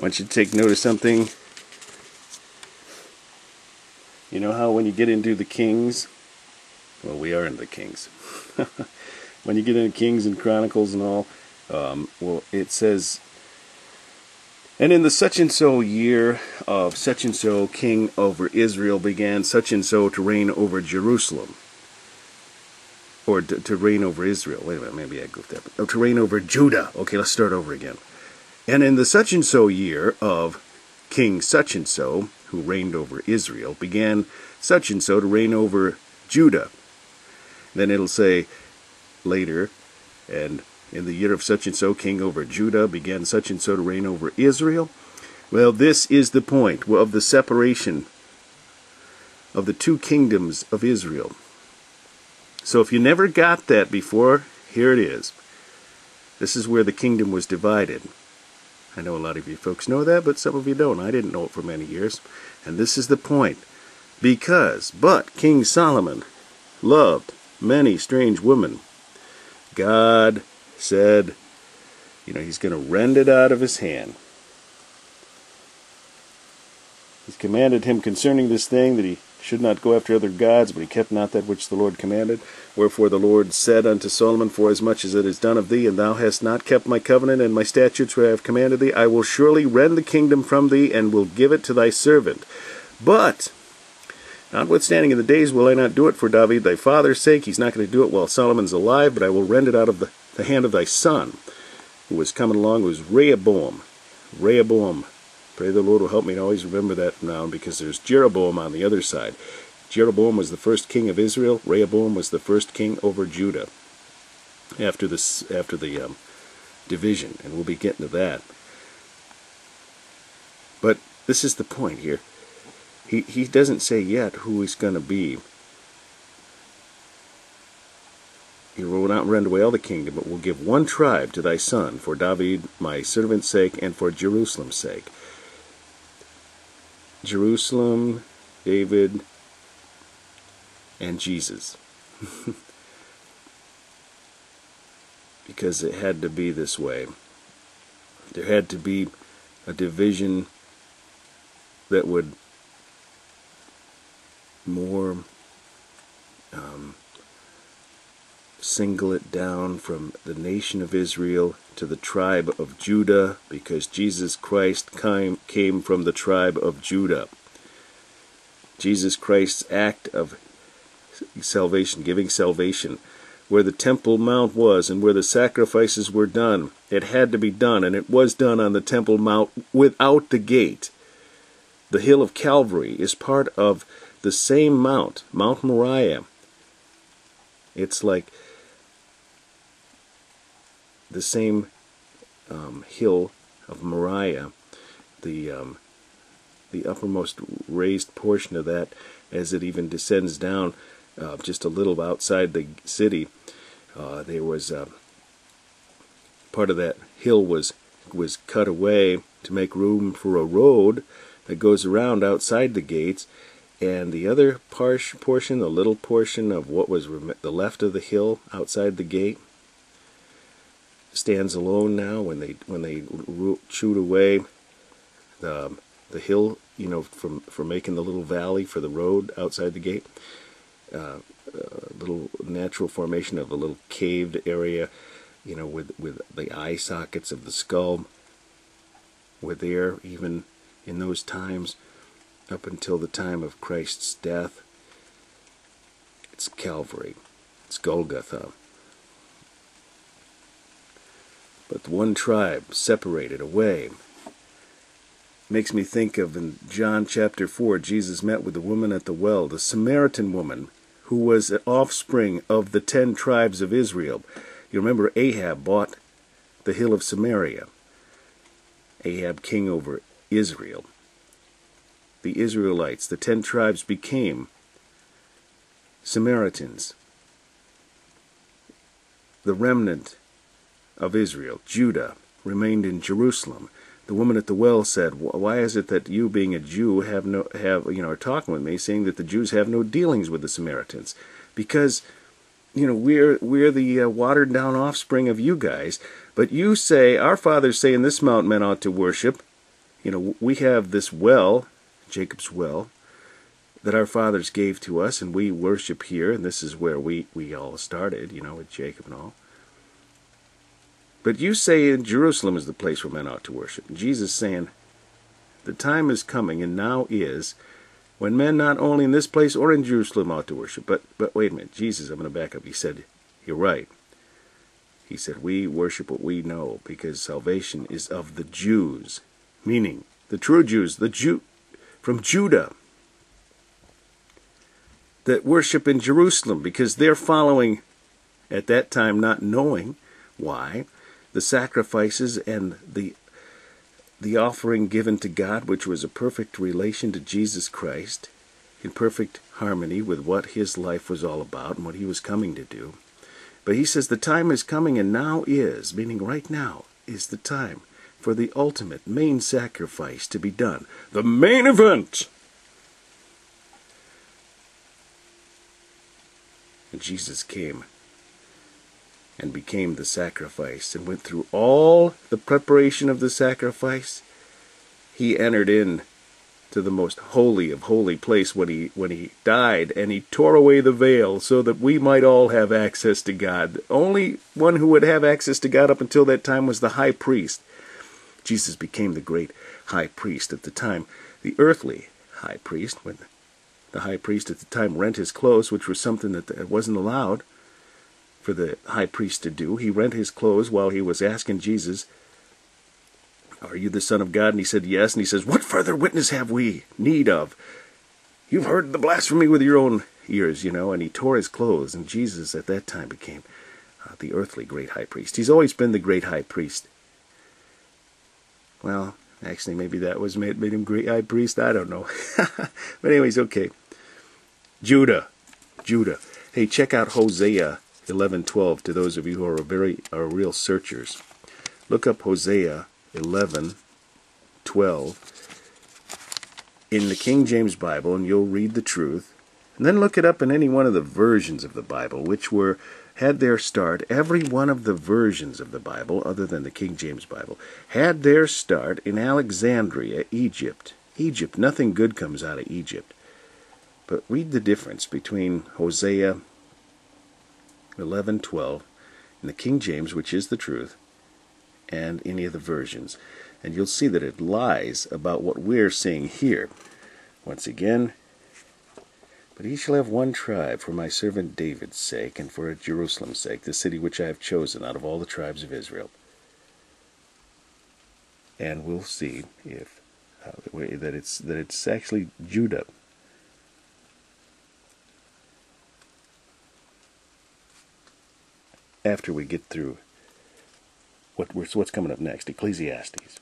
I want you to take note of something. You know how when you get into the Kings, well, we are in the Kings. When you get into Kings and Chronicles and all, well, it says, and in the such-and-so year of such-and-so king over Israel began such-and-so to reign over Jerusalem. Or to reign over Israel. Wait a minute, maybe I goofed that. Oh, to reign over Judah. Okay, let's start over again. And in the such-and-so year of King such-and-so, who reigned over Israel, began such-and-so to reign over Judah. Then it'll say later, and in the year of such-and-so, king over Judah, began such-and-so to reign over Israel. Well, this is the point of the separation of the two kingdoms of Israel. So if you never got that before, here it is. This is where the kingdom was divided. I know a lot of you folks know that, but some of you don't. I didn't know it for many years. And this is the point. But King Solomon loved many strange women. God said, he's going to rend it out of his hand. He's commanded him concerning this thing that he should not go after other gods, but he kept not that which the Lord commanded. Wherefore the Lord said unto Solomon, forasmuch as it is done of thee, and thou hast not kept my covenant and my statutes which I have commanded thee, I will surely rend the kingdom from thee, and will give it to thy servant. But, notwithstanding in the days will I not do it for David thy father's sake. He's not going to do it while Solomon's alive, but I will rend it out of the hand of thy son, who was coming along, who was Rehoboam. Rehoboam. Pray the Lord will help me to always remember that now, because there's Jeroboam on the other side. Jeroboam was the first king of Israel. Rehoboam was the first king over Judah after the division, and we'll be getting to that. But this is the point here. He doesn't say yet who he's going to be. He will not rend away all the kingdom, but will give one tribe to thy son, for David my servant's sake, and for Jerusalem's sake. Jerusalem, David, and Jesus. Because it had to be this way. There had to be a division that would more single it down from the nation of Israel to the tribe of Judah, because Jesus Christ came from the tribe of Judah. Jesus Christ's act of salvation, giving salvation, where the Temple Mount was and where the sacrifices were done, it had to be done, and it was done on the Temple Mount without the gate. The hill of Calvary is part of the same mount, Mount Moriah. It's like the same hill of Moriah, the uppermost raised portion of that, as it even descends down just a little outside the city. There was part of that hill was cut away to make room for a road that goes around outside the gates, and the other portion, the little portion of what was the left of the hill outside the gate, stands alone now. When they chewed away the hill, for making the little valley for the road outside the gate, little natural formation of a little caved area, with the eye sockets of the skull were there even in those times up until the time of Christ's death. It's Calvary. It's Golgotha. But one tribe separated away. Makes me think of in John chapter 4, Jesus met with the woman at the well, the Samaritan woman, who was an offspring of the 10 tribes of Israel. You remember Ahab bought the hill of Samaria. Ahab king over Israel. The Israelites, the 10 tribes, became Samaritans. The remnant of Israel, Judah, remained in Jerusalem. The woman at the well said, "Why is it that you, being a Jew, are talking with me, saying that the Jews have no dealings with the Samaritans? Because, we're the watered down offspring of you guys. But you say, our fathers say in this mount men ought to worship, we have this well, Jacob's well, that our fathers gave to us, and we worship here, and this is where we all started, with Jacob and all. But you say in Jerusalem is the place where men ought to worship. And Jesus saying, the time is coming, and now is, when men not only in this place or in Jerusalem ought to worship. But wait a minute, Jesus, I'm going to back up. He said, you're right. He said, we worship what we know, because salvation is of the Jews, meaning the true Jews, from Judah, that worship in Jerusalem, because they're following, at that time not knowing why, the sacrifices and the offering given to God, which was a perfect relation to Jesus Christ, in perfect harmony with what his life was all about and what he was coming to do. But he says the time is coming, and now is, meaning right now, is the time for the ultimate main sacrifice to be done. The main event! And Jesus came and became the sacrifice, and went through all the preparation of the sacrifice. He entered in to the most holy of holy place when he died, and he tore away the veil so that we might all have access to God. The only one who would have access to God up until that time was the high priest. Jesus became the great high priest at the time. The earthly high priest, when the high priest at the time rent his clothes, which was something that wasn't allowed for the high priest to do. He rent his clothes while he was asking Jesus, are you the Son of God? And he said, yes. And he says, what further witness have we need of? You've heard the blasphemy with your own ears, And he tore his clothes. And Jesus at that time became the earthly great high priest. He's always been the great high priest. Well, actually, maybe that was made him great high priest. I don't know. But anyways, okay. Judah. Hey, check out Hosea 11:12. To those of you who are real searchers, look up Hosea 11:12 in the King James Bible, and you'll read the truth. And then look it up in any one of the versions of the Bible, which had their start. Every one of the versions of the Bible, other than the King James Bible, had their start in Alexandria, Egypt. Nothing good comes out of Egypt. But read the difference between Hosea 11:12 in the King James, which is the truth, and any of the versions, and you'll see that it lies about what we're seeing here. Once again, but he shall have one tribe for my servant David's sake, and for Jerusalem's sake, the city which I have chosen out of all the tribes of Israel. And we'll see if that it's actually Judah. After we get through what's coming up next, Ecclesiastes.